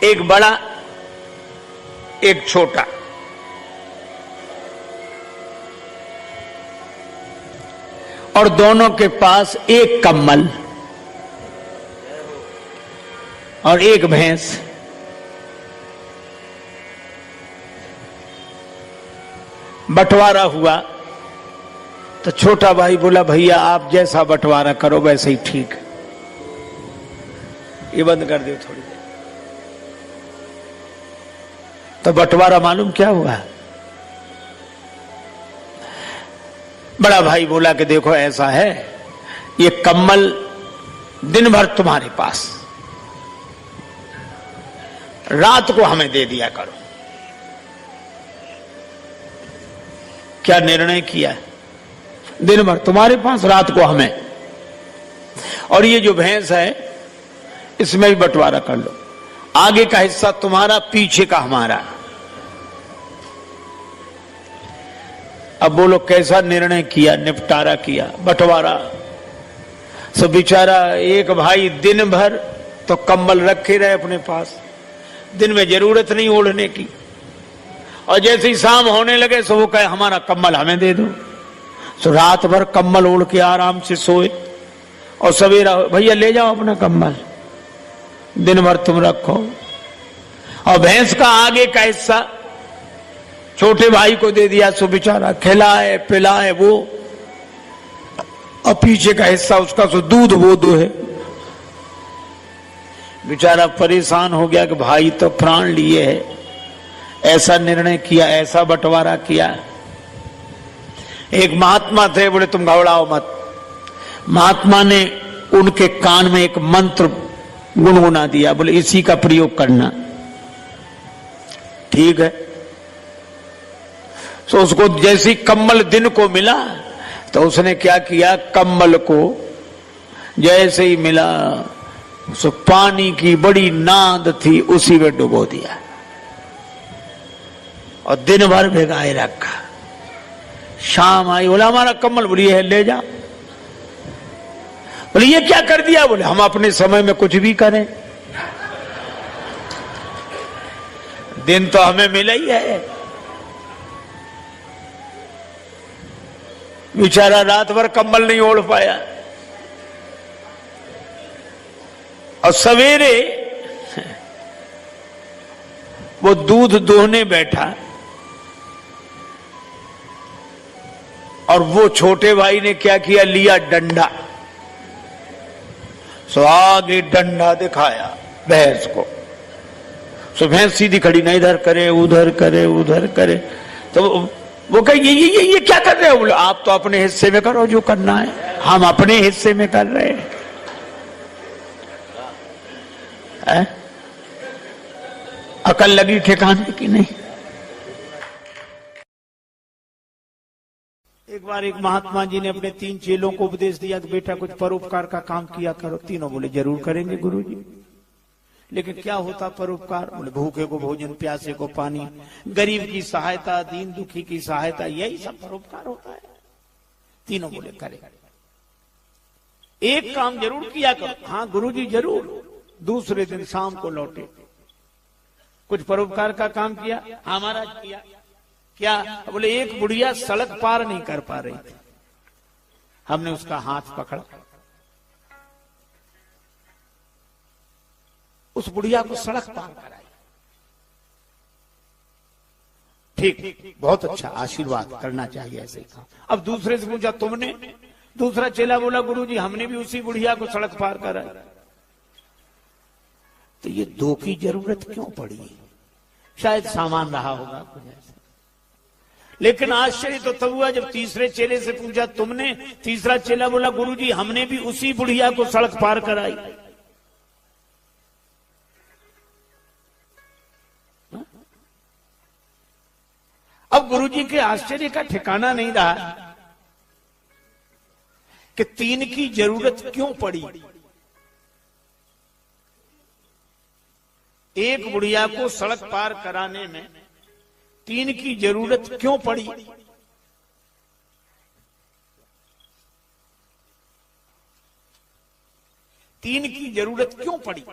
एक बड़ा एक छोटा। और दोनों के पास एक कम्बल और एक भैंस। बंटवारा हुआ तो छोटा भाई बोला भैया आप जैसा बंटवारा करो वैसे ही ठीक। ये बंद कर दो थोड़ी देर। तो बंटवारा मालूम क्या हुआ? बड़ा भाई बोला कि देखो ऐसा है, ये कम्बल दिन भर तुम्हारे पास, रात को हमें दे दिया करो। क्या निर्णय किया? दिन भर तुम्हारे पास, रात को हमें। और ये जो भैंस है इसमें भी बंटवारा कर लो, आगे का हिस्सा तुम्हारा, पीछे का हमारा। अब बोलो कैसा निर्णय किया, निपटारा किया, बंटवारा। सो बेचारा एक भाई दिन भर तो कंबल रखे रहे अपने पास, दिन में जरूरत नहीं ओढ़ने की, और जैसे ही शाम होने लगे सो वो कहे हमारा कंबल हमें दे दो। सो रात भर कंबल ओढ़ के आराम से सोए, और सवेरा भैया ले जाओ अपना कंबल, दिन भर तुम रखो। और भैंस का आगे का हिस्सा छोटे भाई को दे दिया, सो बेचारा खिलाए पिलाए वो, और पीछे का हिस्सा उसका सो दूध वो दुहे। बेचारा परेशान हो गया कि भाई तो प्राण लिए है, ऐसा निर्णय किया, ऐसा बंटवारा किया। एक महात्मा थे, बोले तुम घबराओ मत। महात्मा ने उनके कान में एक मंत्र गुनगुना दिया, बोले इसी का प्रयोग करना। ठीक है। तो उसको जैसी कंबल दिन को मिला तो उसने क्या किया, कंबल को जैसे ही मिला सो पानी की बड़ी नाद थी उसी में डुबो दिया और दिन भर भिगाए रखा। शाम आई, बोला हमारा कंबल, बोली है ले जा। बोले ये क्या कर दिया? बोले हम अपने समय में कुछ भी करें, दिन तो हमें मिला ही है। बेचारा रात भर कंबल नहीं ओढ़ पाया, और सवेरे वो दूध दोहने बैठा, और वो छोटे भाई ने क्या किया, लिया डंडा। सो आगे डंडा दिखाया भैंस को। सो भैंस सीधी खड़ी, ना इधर करे उधर करे उधर करे। तो वो कहे ये क्या कर रहे हो? बोले आप तो अपने हिस्से में करो जो करना है, हम अपने हिस्से में कर रहे हैं। अकल लगी ठिकाने की नहीं। एक बार एक महात्मा जी ने अपने 3 चेलों को उपदेश दिया कि बेटा कुछ परोपकार का काम किया करो। तीनों बोले जरूर करेंगे गुरुजी। लेकिन क्या होता परोपकार? बोले भूखे को भोजन, प्यासे को पानी, गरीब की सहायता, दीन दुखी की सहायता, यही सब परोपकार होता है। तीनों बोले करे। एक काम जरूर किया करो। हाँ गुरुजी जरूर। दूसरे दिन शाम को लौटे, कुछ परोपकार का काम किया। हमारा किया क्या? बोले एक बुढ़िया सड़क पार नहीं कर पा रही थी, हमने उसका हाथ पकड़ा, उस बुढ़िया को सड़क पार कराई। ठीक, बहुत अच्छा, आशीर्वाद करना चाहिए ऐसे काम। अब दूसरे से पूछा तुमने? दूसरा चेला बोला गुरुजी हमने भी उसी बुढ़िया को सड़क पार कराई। तो ये 2 की जरूरत क्यों पड़ी? शायद सामान रहा होगा कुछ ऐसा। लेकिन आश्चर्य तो तब हुआ जब तीसरे चेले से पूछा तुमने? तीसरा चेला बोला गुरुजी हमने भी उसी बुढ़िया को सड़क पार कराई। अब गुरुजी के आश्चर्य का ठिकाना नहीं रहा कि 3 की जरूरत क्यों पड़ी। एक बुढ़िया को सड़क पार कराने में 3 की जरूरत क्यों पड़ी? तीन की जरूरत क्यों पड़ी?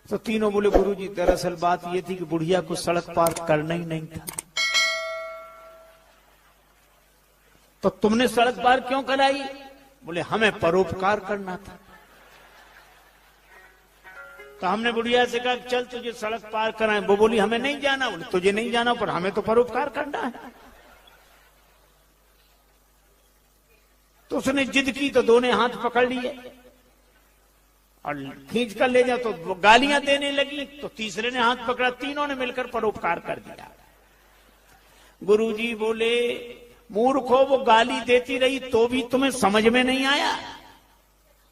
तो तीनों बोले गुरुजी दरअसल बात ये थी कि बुढ़िया को सड़क पार करना ही नहीं था। तो तुमने सड़क पार क्यों कराई? बोले हमें परोपकार करना था। तो हमने बुढ़िया से कहा चल तुझे सड़क पार कराएं। वो बोली हमें नहीं जाना। बोले तुझे नहीं जाना पर हमें तो परोपकार करना है। तो उसने जिद की तो दोनों हाथ पकड़ लिए और खींच कर ले जाओ। तो वो गालियां देने लगी तो तीसरे ने हाथ पकड़ा, तीनों ने मिलकर परोपकार कर दिया। गुरुजी बोले मूर्खो, वो गाली देती रही तो भी तुम्हें समझ में नहीं आया?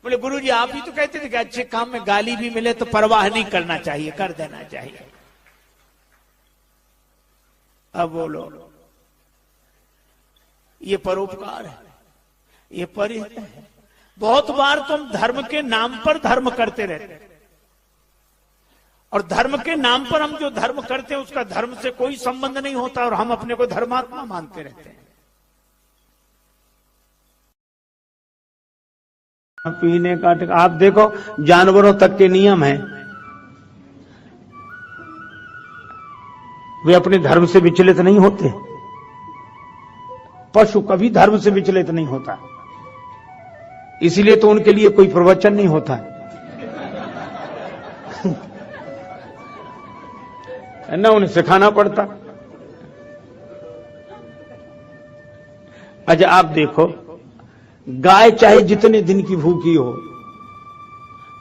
बोले गुरुजी आप ही तो कहते थे कि अच्छे काम में गाली भी मिले तो परवाह नहीं करना चाहिए, कर देना चाहिए। अब बोलो ये परोपकार है, ये परिहित है। बहुत बार तुम धर्म के नाम पर धर्म करते रहते और धर्म के नाम पर हम जो धर्म करते हैं उसका धर्म से कोई संबंध नहीं होता और हम अपने को धर्मात्मा मानते रहते हैं। पीने का आप देखो जानवरों तक के नियम है, वे अपने धर्म से विचलित नहीं होते। पशु कभी धर्म से विचलित नहीं होता, इसीलिए तो उनके लिए कोई प्रवचन नहीं होता है ना, उन्हें सिखाना पड़ता। अच्छा आप देखो गाय चाहे जितने दिन की भूखी हो,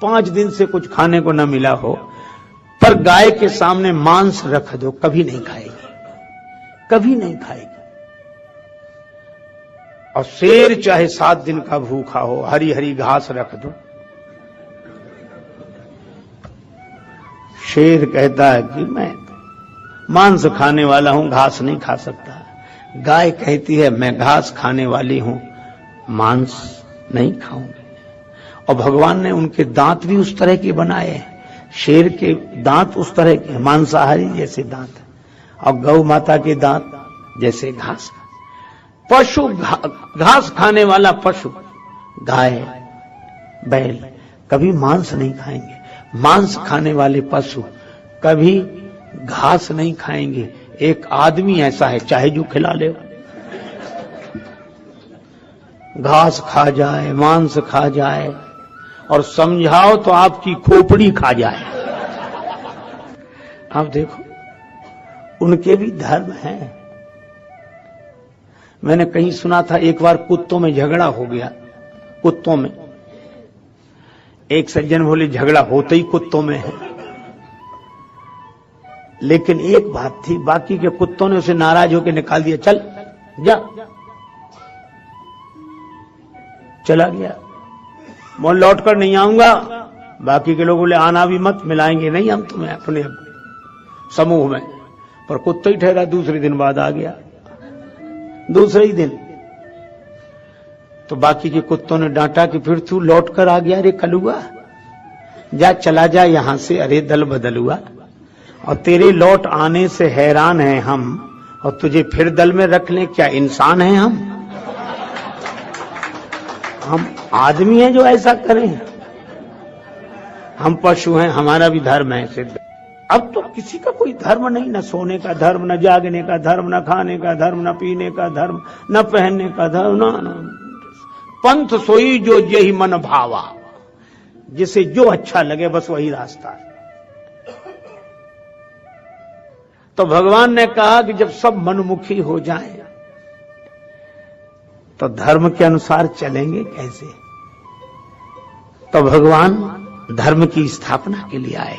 5 दिन से कुछ खाने को न मिला हो, पर गाय के सामने मांस रख दो कभी नहीं खाएगी, कभी नहीं खाएगी। और शेर चाहे 7 दिन का भूखा हो, हरी हरी घास रख दो, शेर कहता है कि मैं मांस खाने वाला हूं, घास नहीं खा सकता। गाय कहती है मैं घास खाने वाली हूं, मांस नहीं खाऊंगी। और भगवान ने उनके दांत भी उस तरह के बनाए हैं, शेर के दांत उस तरह के मांसाहारी जैसे दांत है और गौ माता के दांत जैसे घास। पशु घास खाने वाला पशु गाय बैल कभी मांस नहीं खाएंगे, मांस खाने वाले पशु कभी घास नहीं खाएंगे। एक आदमी ऐसा है चाहे जो खिला ले, घास खा जाए, मांस खा जाए और समझाओ तो आपकी खोपड़ी खा जाए। आप देखो उनके भी धर्म है। मैंने कहीं सुना था एक बार कुत्तों में झगड़ा हो गया, कुत्तों में। एक सज्जन बोले झगड़ा होता ही कुत्तों में है, लेकिन एक बात थी, बाकी के कुत्तों ने उसे नाराज होकर निकाल दिया, चल जा। चला गया, मैं लौट कर नहीं आऊंगा। बाकी के लोग बोले आना भी मत, मिलाएंगे नहीं हम तुम्हें अपने समूह में। पर कुत्ता ही ठहरा, दूसरे दिन बाद आ गया, दूसरे ही दिन। तो बाकी के कुत्तों ने डांटा कि फिर तू लौट कर आ गया, अरे कलुआ जा, चला जा यहां से, अरे दल बदल हुआ। और तेरे लौट आने से हैरान हैं हम, और तुझे फिर दल में रख लें, क्या इंसान हैं हम आदमी हैं जो ऐसा करें? हम पशु हैं, हमारा भी धर्म है सिद्ध। अब तो किसी का कोई धर्म नहीं, न सोने का धर्म, न जागने का धर्म, न खाने का धर्म, न पीने का धर्म, न पहनने का धर्म, न पंथ सोई जो यही मन भावा, जिसे जो अच्छा लगे बस वही रास्ता है। तो भगवान ने कहा कि जब सब मनमुखी हो जाएं तो धर्म के अनुसार चलेंगे कैसे? तो भगवान धर्म की स्थापना के लिए आए।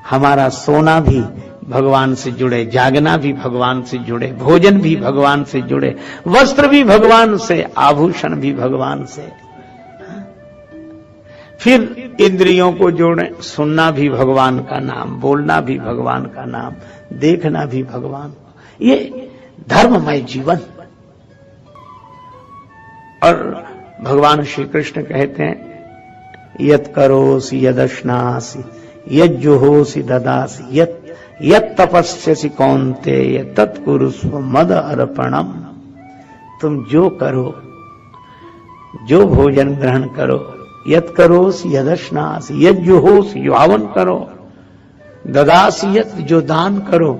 हमारा सोना भी भगवान से जुड़े, जागना भी भगवान से जुड़े, भोजन भी भगवान से जुड़े, वस्त्र भी भगवान से, आभूषण भी भगवान से। फिर इंद्रियों को जोड़े, सुनना भी भगवान का नाम, बोलना भी भगवान का नाम, देखना भी भगवान। ये धर्ममय जीवन। और भगवान श्री कृष्ण कहते हैं यत करोसि यदश्नासि यज्जुहोसि ददासि यत तपस्यसि कौन्तेय तत्कुरुस्व मद अर्पणम। तुम जो करो, जो भोजन ग्रहण करो, यत करोसि यदश्नासि यज्जुहोसि, जो हवन करो, ददासियत, जो दान करो,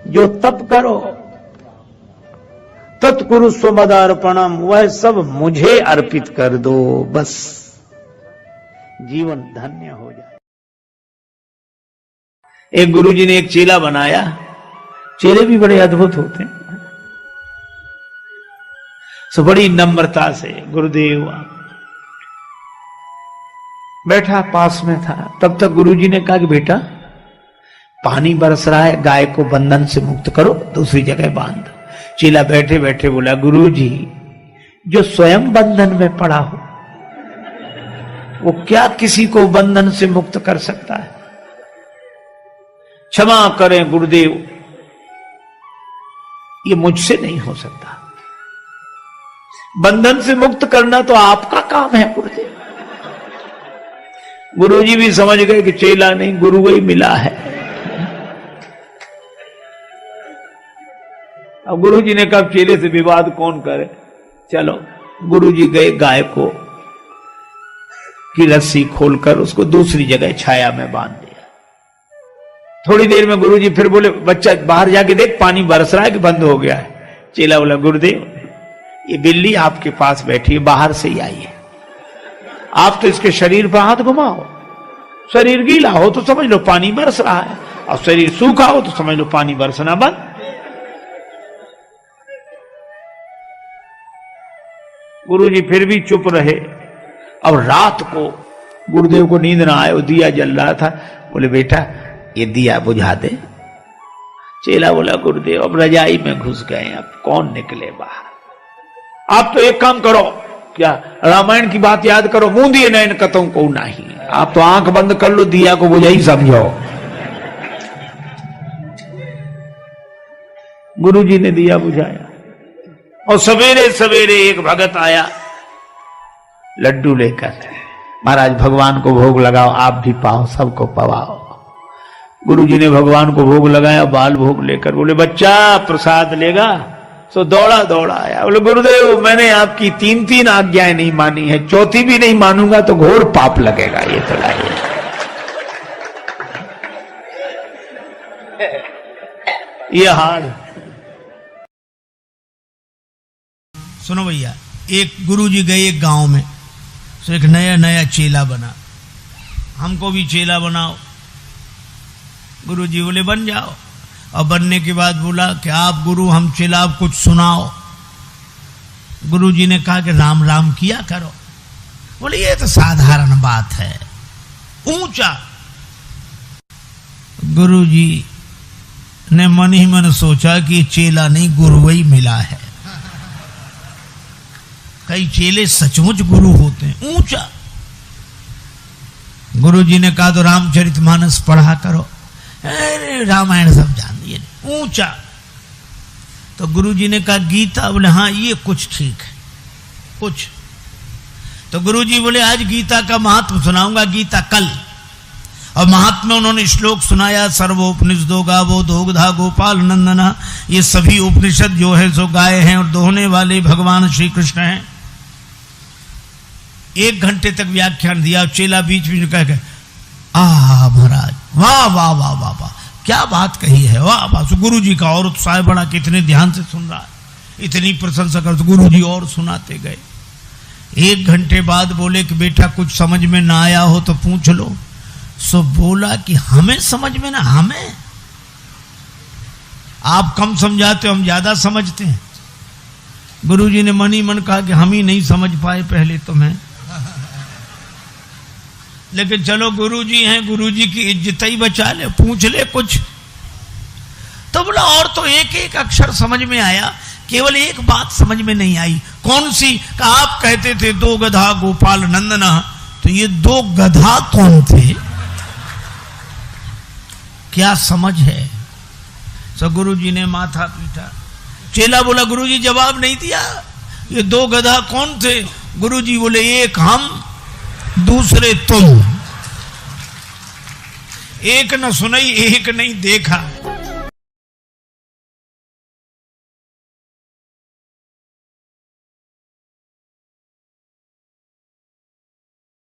जो तप करो, तत्कुरु स्वमदार्पणम, वह सब मुझे अर्पित कर दो, बस जीवन धन्य हो जाए। एक गुरुजी ने एक चेला बनाया। चेले भी बड़े अद्भुत होते हैं। सो बड़ी नम्रता से गुरुदेव बैठा पास में था। तब तक गुरुजी ने कहा कि बेटा पानी बरस रहा है, गाय को बंधन से मुक्त करो, दूसरी जगह बांध दो। चेला बैठे बैठे बोला, गुरुजी जो स्वयं बंधन में पड़ा हो वो क्या किसी को बंधन से मुक्त कर सकता है? क्षमा करें गुरुदेव, ये मुझसे नहीं हो सकता। बंधन से मुक्त करना तो आपका काम है गुरुदेव। गुरुजी भी समझ गए कि चेला नहीं, गुरु ही मिला है। अब गुरुजी ने कहा चेले से विवाद कौन करे, चलो। गुरुजी गए, गाय को की रस्सी खोलकर उसको दूसरी जगह छाया में बांध दिया। थोड़ी देर में गुरुजी फिर बोले, बच्चा बाहर जाके देख पानी बरस रहा है कि बंद हो गया है। चेला बोला, गुरुदेव ये बिल्ली आपके पास बैठी है, बाहर से ही आई है। आप तो इसके शरीर पर हाथ घुमाओ, शरीर गीला हो तो समझ लो पानी बरस रहा है, और शरीर सूखा हो तो समझ लो पानी बरसना बंद। गुरुजी फिर भी चुप रहे। अब रात को गुरुदेव को नींद ना आए, वो दिया जल रहा था। बोले बेटा ये दिया बुझा दे। चेला बोला, गुरुदेव अब रजाई में घुस गए, अब कौन निकले बाहर। आप तो एक काम करो, क्या रामायण की बात याद करो, मुंह दिए नैन कतों को नहीं। आप तो आंख बंद कर लो, दिया को बुझा ही समझो। गुरुजी ने दिया बुझाया और सवेरे सवेरे एक भगत आया लड्डू लेकर, महाराज भगवान को भोग लगाओ, आप भी पाओ, सबको पवाओ। गुरुजी ने भगवान को भोग लगाया, बाल भोग लेकर बोले, बच्चा प्रसाद लेगा? सो दौड़ा दौड़ा आया। बोले, गुरुदेव मैंने आपकी 3 आज्ञाएं नहीं मानी है, चौथी भी नहीं मानूंगा तो घोर पाप लगेगा। ये तो लाइए। ये हाल सुनो भैया, एक गुरुजी गए एक गांव में, तो एक नया नया चेला बना। हमको भी चेला बनाओ। गुरुजी बोले बन जाओ। और बनने के बाद बोला कि आप गुरु हम चेला, आप कुछ सुनाओ। गुरुजी ने कहा कि राम राम किया करो। बोले ये तो साधारण बात है, ऊंचा। गुरुजी ने मन ही मन सोचा कि चेला नहीं गुरु ही मिला है। कई चेले सचमुच गुरु होते हैं, ऊंचा। गुरुजी ने कहा तो रामचरितमानस पढ़ा करो। अरे रामायण सब जान दिए, ऊंचा। तो गुरुजी ने कहा गीता? बोले हाँ ये कुछ ठीक है, कुछ। तो गुरुजी बोले आज गीता का महत्व सुनाऊंगा, गीता कल। और महात्मा में उन्होंने श्लोक सुनाया, सर्वोपनिषदो गावो दोग्धा गोपाल नंदना। ये सभी उपनिषद जो है सो गाय हैं और दोहने वाले भगवान श्री कृष्ण हैं। 1 घंटे तक व्याख्यान दिया। चेला बीच बीच में कह महाराज वाह वाह वाह वाह वाह, क्या बात कही है, वाह वाह। गुरु जी का और उत्साह बड़ा, कितने ध्यान से सुन रहा है, इतनी प्रशंसा कर। तो गुरु जी और सुनाते गए। 1 घंटे बाद बोले कि बेटा कुछ समझ में ना आया हो तो पूछ लो। सो बोला कि हमें समझ में ना, हमें आप कम समझाते हो, हम ज्यादा समझते हैं। गुरु जी ने मन ही मन कहा कि हम ही नहीं समझ पाए पहले तुम्हें, लेकिन चलो गुरुजी हैं, गुरुजी की इज्जत ही बचा ले, पूछ ले कुछ। तो बोला और तो एक एक अक्षर समझ में आया, केवल एक बात समझ में नहीं आई। कौन सी? का आप कहते थे 2 गधा गोपाल नंदना, तो ये 2 गधा कौन थे, क्या समझ है? सो गुरुजी ने माथा पीटा। चेला बोला गुरुजी जवाब नहीं दिया, ये 2 गधा कौन थे? गुरुजी बोले एक हम, दूसरे तुम। एक न सुनाई, एक नहीं देखा।